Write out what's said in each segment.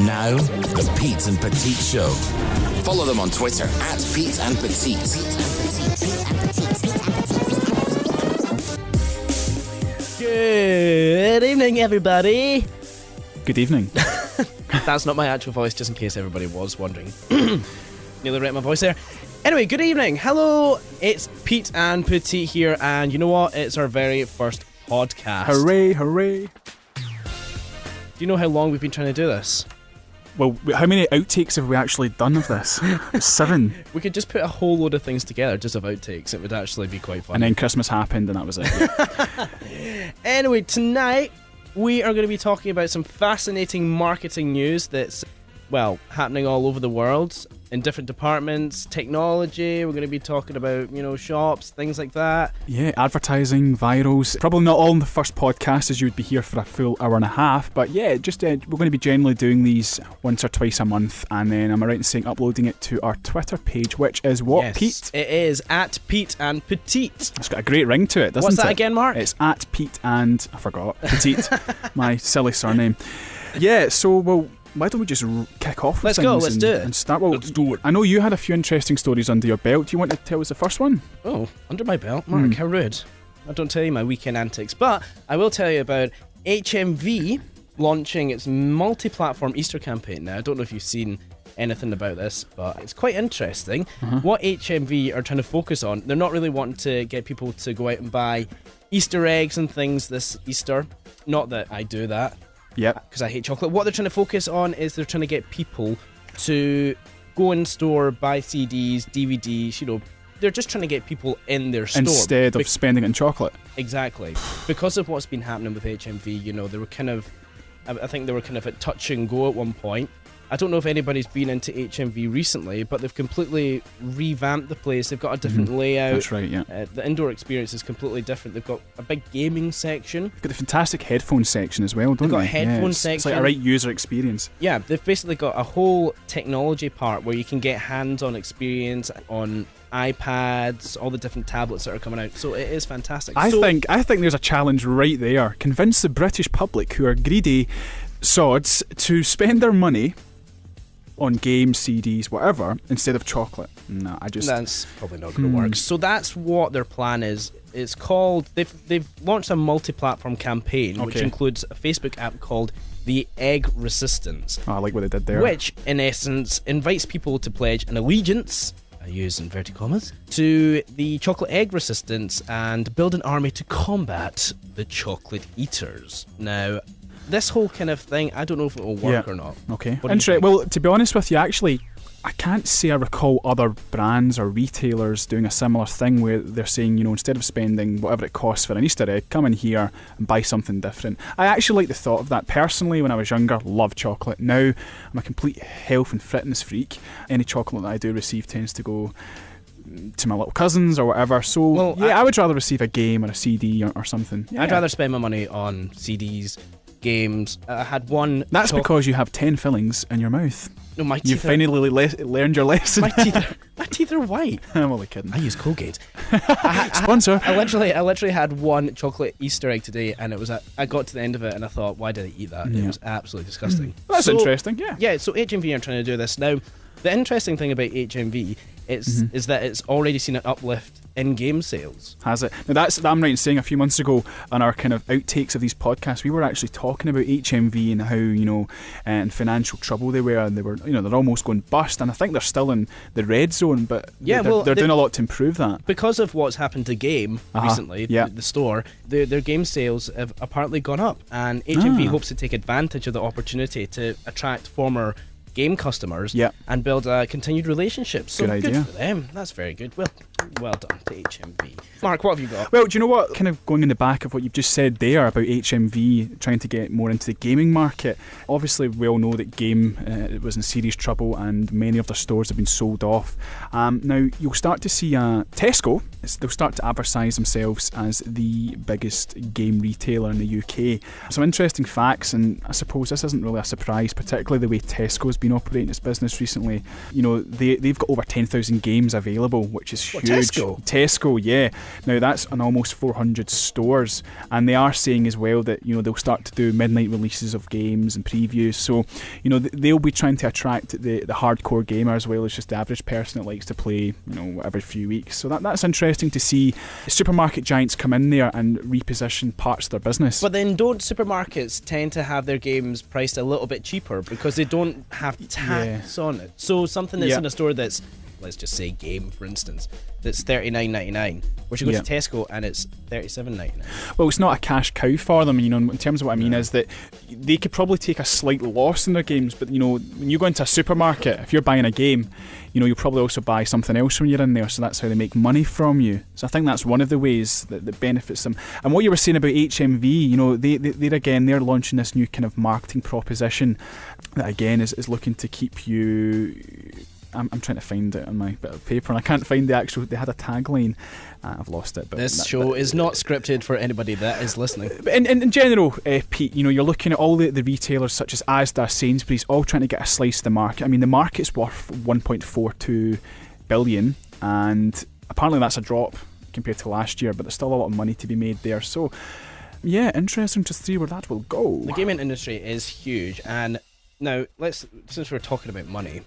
And now, the Pete and Pettit Show. Follow them on Twitter at Pete and Pettit. Good evening, everybody. Good evening. That's not my actual voice, just in case everybody was wondering. Nearly wrecked my voice there. Anyway, good evening. Hello, it's Pete and Pettit here, and you know what? It's our very first podcast. Hooray, hooray. Do you know how long we've been trying to do this? Well, how many outtakes have we actually done of this? 7. We could just put a whole load of things together just of outtakes. It would actually be quite fun. And then Christmas happened and that was it. Anyway, tonight we are going to be talking about some fascinating marketing news that's, well, happening all over the world in different departments. Technology, we're going to be talking about, shops, things like that. Yeah, advertising, virals. Probably not all in the first podcast, as you would be here for a full hour and a half. But yeah, just we're going to be generally doing these once or twice a month. And then, am I right in saying, uploading it to our Twitter page, which is what, yes, Pete? It is at Pete and Pettit. It's got a great ring to it, doesn't it? What's that again, Mark? It's at Pete and, I forgot, Pettit. My silly surname. Yeah, so, well, why don't we just kick off with Let's go, things let's do it. And start. Well, Let's do it. I know you had a few interesting stories under your belt. Do you want to tell us the first one? Oh, under my belt? Mark, how rude. I don't tell you my weekend antics, but I will tell you about HMV launching its multi-platform Easter campaign. Now, I don't know if you've seen anything about this, but it's quite interesting. What HMV are trying to focus on, they're not really wanting to get people to go out and buy Easter eggs and things this Easter. Not that I do that. Yep. Because I hate chocolate. What they're trying to focus on is they're trying to get people to go in store, buy CDs, DVDs, they're just trying to get people in their store. Instead of spending it in chocolate. Exactly. Because of what's been happening with HMV, they were I think they were kind of at touch and go at one point. I don't know if anybody's been into HMV recently, but they've completely revamped the place. They've got a different layout. That's right, yeah. The indoor experience is completely different. They've got a big gaming section. They've got the fantastic headphone section as well, don't they? They've got a headphone section. It's like a right user experience. Yeah, they've basically got a whole technology part where you can get hands-on experience on iPads, all the different tablets that are coming out. So it is fantastic. I think there's a challenge right there. Convince the British public, who are greedy sods, to spend their money on games, CDs, whatever, instead of chocolate. No, that's probably not going to work. So that's what their plan is. It's called, they've launched a multi-platform campaign, which includes a Facebook app called the Egg Resistance. Oh, I like what they did there. Which, in essence, invites people to pledge an allegiance, I use inverted commas, to the chocolate egg resistance and build an army to combat the chocolate eaters. Now, this whole kind of thing, I don't know if it will work or not. Okay. Well, to be honest with you, actually, I can't say I recall other brands or retailers doing a similar thing where they're saying, instead of spending whatever it costs for an Easter egg, come in here and buy something different. I actually like the thought of that. Personally, when I was younger, loved chocolate. Now, I'm a complete health and fitness freak. Any chocolate that I do receive tends to go to my little cousins or whatever. So, I would rather receive a game or a CD or something. Yeah. I'd rather spend my money on CDs, games. I had one. That's because you have 10 fillings in your mouth. No, my teeth. You finally learned your lesson. My teeth are white. I'm only kidding. I use Colgate. Sponsor. I literally had one chocolate Easter egg today, and I got to the end of it, and I thought, why did I eat that? It was absolutely disgusting. That's interesting. Yeah. Yeah. So HMV are trying to do this now. The interesting thing about HMV is that it's already seen an uplift in game sales. Has it? Now I'm right in saying a few months ago on our kind of outtakes of these podcasts, we were actually talking about HMV and how, in financial trouble they were, and they were, they're almost going bust, and I think they're still in the red zone, but they're doing a lot to improve that. Because of what's happened to Game recently, the store, their game sales have apparently gone up, and HMV hopes to take advantage of the opportunity to attract former game customers and build a continued relationship. So good idea. Good for them. That's very good. Well done to HMV. Mark, what have you got? Well, do you know what? Kind of going in the back of what you've just said there about HMV trying to get more into the gaming market. Obviously, we all know that Game was in serious trouble and many of their stores have been sold off. Now, you'll start to see Tesco, they'll start to advertise themselves as the biggest game retailer in the UK. Some interesting facts, and I suppose this isn't really a surprise, particularly the way Tesco's been operating its business recently. They've got over 10,000 games available, which is huge. Tesco, yeah. Now that's on almost 400 stores, and they are saying as well that they'll start to do midnight releases of games and previews. So they'll be trying to attract the hardcore gamer as well as just the average person that likes to play every few weeks. So that's interesting to see supermarket giants come in there and reposition parts of their business. But then don't supermarkets tend to have their games priced a little bit cheaper because they don't have tax on it? So something that's in a store that's, let's just say Game, for instance, that's $39.99, where you go to Tesco and it's $37.99. Well, it's not a cash cow for them. In terms of what I mean is that they could probably take a slight loss in their games, but when you go into a supermarket, if you're buying a game, you'll probably also buy something else when you're in there, so that's how they make money from you. So I think that's one of the ways that benefits them. And what you were saying about HMV, they're launching this new kind of marketing proposition that again is looking to keep you... I'm trying to find it on my bit of paper and I can't find the actual... They had a tagline. I've lost it. But this show is not scripted for anybody that is listening. In general, Pete, you're looking at all the retailers such as Asda, Sainsbury's, all trying to get a slice of the market. I mean, the market's worth $1.42 billion, and apparently that's a drop compared to last year, but there's still a lot of money to be made there. So, yeah, interesting to see where that will go. The gaming industry is huge, and now since we're talking about money,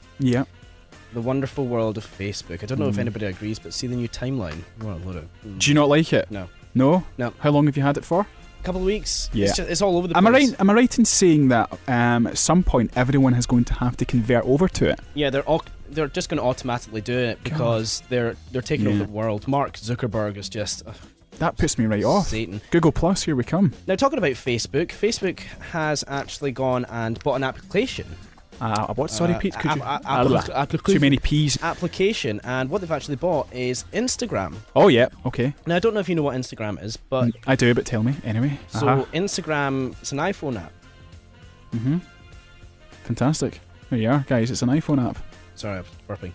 the wonderful world of Facebook. I don't know if anybody agrees, but see the new timeline. Do you not like it? No. No? No. How long have you had it for? A couple of weeks. Yeah. It's all over the place. Am I right in saying that at some point everyone is going to have to convert over to it? Yeah, they're just going to automatically do it because they're taking over the world. Mark Zuckerberg is just... that puts me right off. Satan. Google Plus, here we come. Now, talking about Facebook has actually gone and bought an application. What? Sorry, Pete. Could you? Too many P's. Application, and what they've actually bought is Instagram. Oh yeah, okay. Now I don't know if you know what Instagram is, but I do. But tell me anyway. So Instagram, it's an iPhone app. Fantastic. There you are, guys. It's an iPhone app. Sorry, I was burping.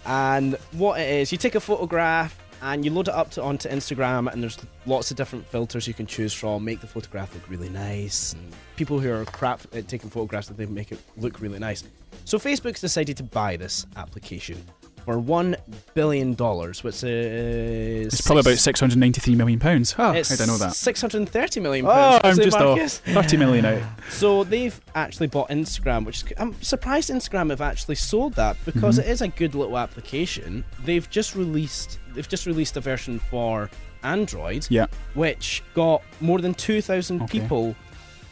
And what it is, you take a photograph and you load it up onto Instagram, and there's lots of different filters you can choose from, make the photograph look really nice, and people who are crap at taking photographs, they make it look really nice. So Facebook's decided to buy this application for $1 billion, which is... It's probably about £693 million. Oh, I don't know that. £630 million. Oh, I'm just off. 30 million out. So they've actually bought Instagram, which I'm surprised Instagram have actually sold that, because it is a good little application. They've just released a version for Android, which got more than 2,000 people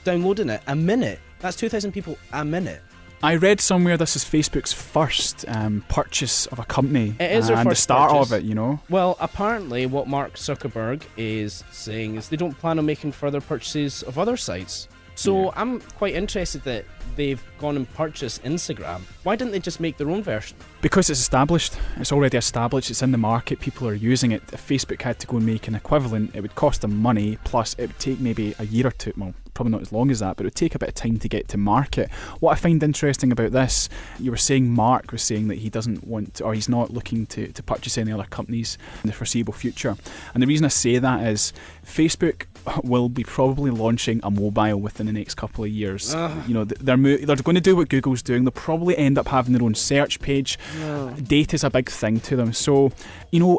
downloading it a minute. That's 2,000 people a minute. I read somewhere this is Facebook's first purchase of a company. It is their first the start purchase. of it, Well, apparently what Mark Zuckerberg is saying is they don't plan on making further purchases of other sites. So I'm quite interested that they've gone and purchased Instagram. Why didn't they just make their own version? Because it's established. It's already established. It's in the market. People are using it. If Facebook had to go and make an equivalent, it would cost them money. Plus, it would take maybe a year or two. Well, probably not as long as that, but it would take a bit of time to get to market. What I find interesting about this, you were saying Mark was saying that he doesn't want to, or he's not looking to purchase any other companies in the foreseeable future. And the reason I say that is Facebook will be probably launching a mobile within the next couple of years. They're going to do what Google's doing. They'll probably end up having their own search page. Data's a big thing to them. So,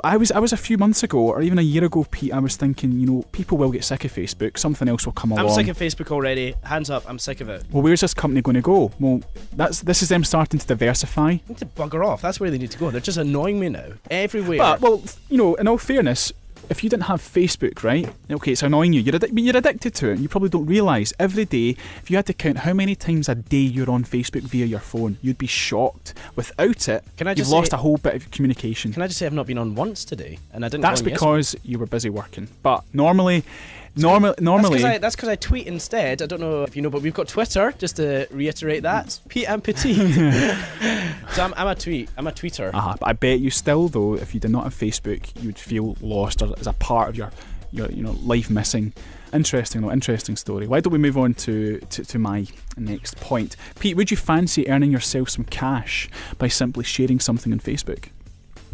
I was a few months ago, or even a year ago, Pete, I was thinking, people will get sick of Facebook. Something else will come along. I'm sick of Facebook already. Hands up, I'm sick of it. Well, where's this company going to go? Well, this is them starting to diversify. They need to bugger off. That's where they need to go. They're just annoying me now. Everywhere. But, well, in all fairness, if you didn't have Facebook, right? Okay, it's annoying you. You're addicted to it, and you probably don't realise. Every day, if you had to count how many times a day you're on Facebook via your phone, you'd be shocked. Without it, you've lost a whole bit of communication. Can I just say I've not been on once today, and I didn't. That's because you were busy working. But normally. That's because I tweet instead. I don't know if you know, but we've got Twitter, just to reiterate that. It's Pete and Pettit. So I'm a tweeter. But I bet you still, though, if you did not have Facebook, you would feel lost, or as a part of your life missing. Interesting story. Why don't we move on to my next point? Pete, would you fancy earning yourself some cash by simply sharing something on Facebook?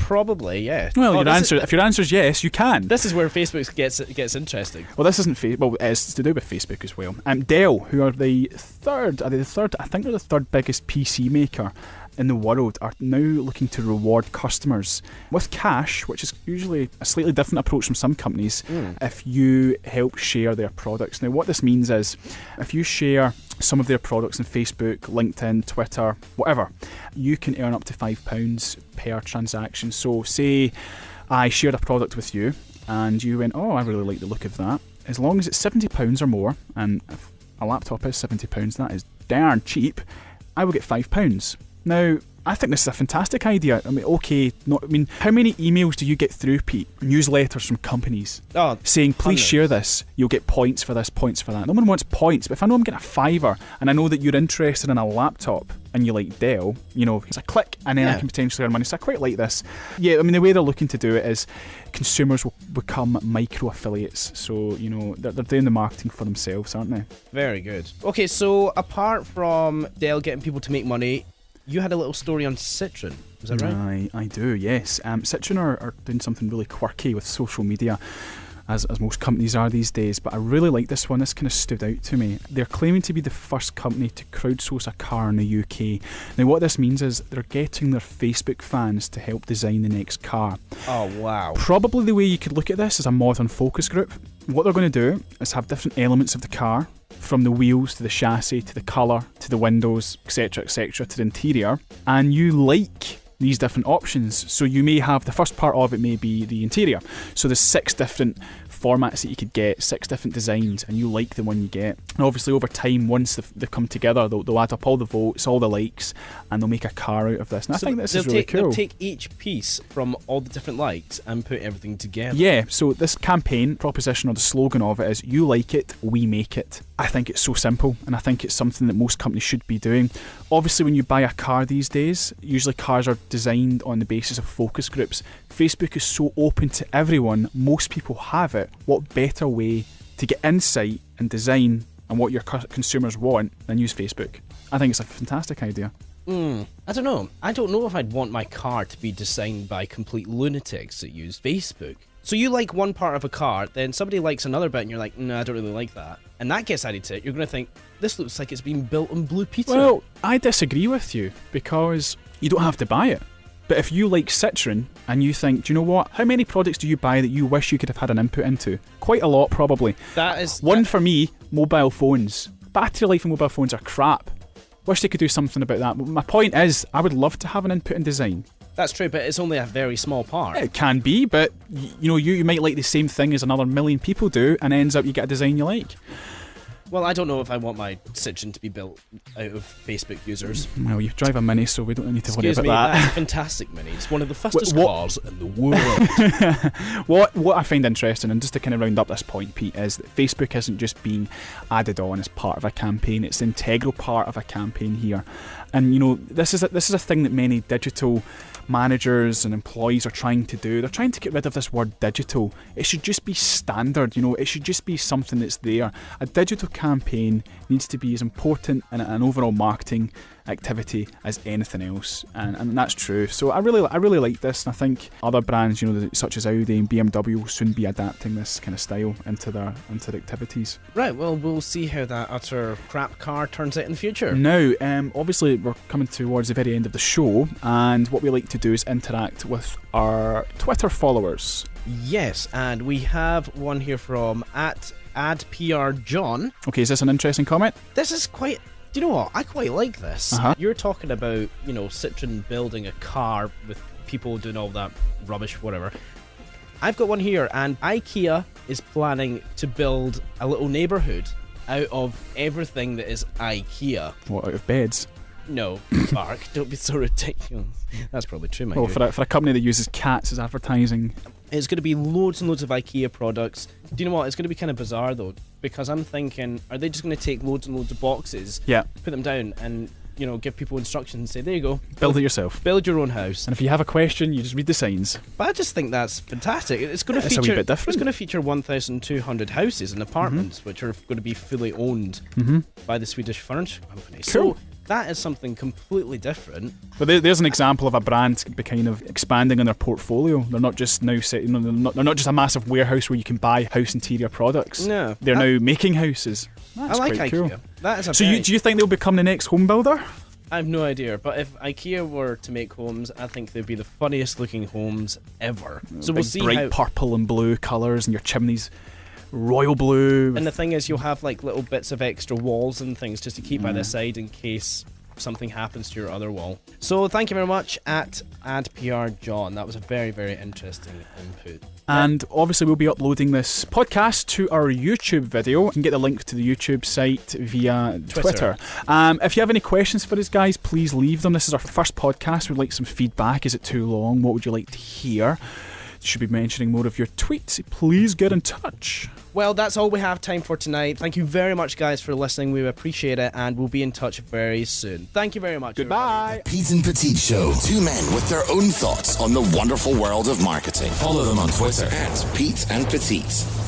Probably, yeah. Well, if your answer is yes, you can. This is where Facebook gets interesting. Well, this isn't well, it's to do with Facebook as well. Dell, who are the third? I think they're the third biggest PC maker in the world, are now looking to reward customers with cash, which is usually a slightly different approach from some companies, if you help share their products. Now, what this means is, if you share some of their products on Facebook, LinkedIn, Twitter, whatever, you can earn up to £5 per transaction. So say I shared a product with you and you went, oh, I really like the look of that. As long as it's £70 or more, and if a laptop is £70, that is darn cheap, I will get £5. Now, I think this is a fantastic idea. I mean, how many emails do you get through, Pete? Newsletters from companies saying, please share this, you'll get points for this, points for that. No one wants points, but if I know I'm getting a £5 and I know that you're interested in a laptop and you like Dell, it's a click and then I can potentially earn money. So I quite like this. Yeah, I mean, the way they're looking to do it is consumers will become micro affiliates. So, they're doing the marketing for themselves, aren't they? Very good. Okay, so apart from Dell getting people to make money, you had a little story on Citroen, is that right? I do, yes. Citroen are doing something really quirky with social media, as most companies are these days, but I really like this one. This kind of stood out to me. They're claiming to be the first company to crowdsource a car in the UK. Now, what this means is they're getting their Facebook fans to help design the next car. Oh, wow. Probably the way you could look at this is a modern focus group. What they're going to do is have different elements of the car, from the wheels to the chassis to the colour to the windows, etc., to the interior, and you like these different options. So you may have, the first part of it may be the interior. So there's 6 different formats that you could get, 6 different designs, and you like the one you get. And obviously over time, once they've come together, they'll add up all the votes, all the likes, and they'll make a car out of this. And I think this is really cool. They'll take each piece from all the different likes and put everything together. Yeah, so this campaign proposition, or the slogan of it, is you like it, we make it. I think it's so simple, and I think it's something that most companies should be doing. Obviously, when you buy a car these days, usually cars are designed on the basis of focus groups. Facebook is so open to everyone, most people have it. What better way to get insight and design and what your consumers want than use Facebook? I think it's a fantastic idea. I don't know. I don't know if I'd want my car to be designed by complete lunatics that use Facebook. So you like one part of a car, then somebody likes another bit, and you're like, no, I don't really like that. And that gets added to it. You're going to think, this looks like it's been built on Blue Peter. Well, I disagree with you, because you don't have to buy it. But if you like Citroen and you think, do you know what? How many products do you buy that you wish you could have had an input into? Quite a lot, probably. One for me, mobile phones. Battery life in mobile phones are crap. Wish they could do something about that. But my point is, I would love to have an input in design. That's true, but it's only a very small part. It can be, but you might like the same thing as another million people do, and ends up you get a design you like. Well, I don't know if I want my Citroen to be built out of Facebook users. Well, you drive a Mini, so we don't need to worry about that. That's a fantastic Mini. It's one of the fastest cars in the world. What I find interesting, and just to kind of round up this point, Pete, is that Facebook isn't just being added on as part of a campaign. It's an integral part of a campaign here. And, this is a thing that many digital managers and employees are trying to do. They're trying to get rid of this word digital. It should just be standard, it should just be something that's there. A digital campaign needs to be as important in an overall marketing activity as anything else, and that's true. So I really like this, and I think other brands, such as Audi and BMW, will soon be adapting this kind of style into their activities. Right, well, we'll see how that utter crap car turns out in the future. Now, obviously we're coming towards the very end of the show, and what we like to do is interact with our Twitter followers. Yes, and we have one here from @AdPRJohn. Okay, is this an interesting comment? This is quite... Do you know what? I quite like this. Uh-huh. You're talking about, Citroen building a car with people doing all that rubbish, whatever. I've got one here, and IKEA is planning to build a little neighbourhood out of everything that is IKEA. What, out of beds? No, Mark, don't be so ridiculous. That's probably true, mate. Well, for a company that uses cats as advertising. It's going to be loads and loads of IKEA products. Do you know what? It's going to be kind of bizarre, though, because I'm thinking, are they just going to take loads and loads of boxes, put them down, and give people instructions and say, there you go. Build it yourself. Build your own house. And if you have a question, you just read the signs. But I just think that's fantastic. It's going to feature, a wee bit different. It's going to feature 1,200 houses and apartments, which are going to be fully owned by the Swedish furniture company. Cool. So That is something completely different. But there's an example of a brand kind of expanding on their portfolio. They're not just now they're not just a massive warehouse where you can buy house interior products. No. They're now making houses. That's I like quite IKEA. cool. That is a So do you think they'll become the next home builder? I have no idea, but if IKEA were to make homes, I think they'd be the funniest looking homes ever. So we'll Big, see bright how. purple and blue colours, and your chimneys royal blue. And the thing is, you'll have like little bits of extra walls and things just to keep by the side in case something happens to your other wall. So thank you very much at AdPR John. That was a very, very interesting input. And obviously we'll be uploading this podcast to our YouTube video. You can get the link to the YouTube site via Twitter. If you have any questions for us, guys, please leave them. This is our first podcast. We'd like some feedback. Is it too long? What would you like to hear? Should be mentioning more of your tweets. Please get in touch. Well, that's all we have time for tonight. Thank you very much, guys, for listening. We appreciate it, and we'll be in touch very soon. Thank you very much. Goodbye. Everybody. Pete and Pettit Show. Two men with their own thoughts on the wonderful world of marketing. Follow them on Twitter at Pete and Pettit.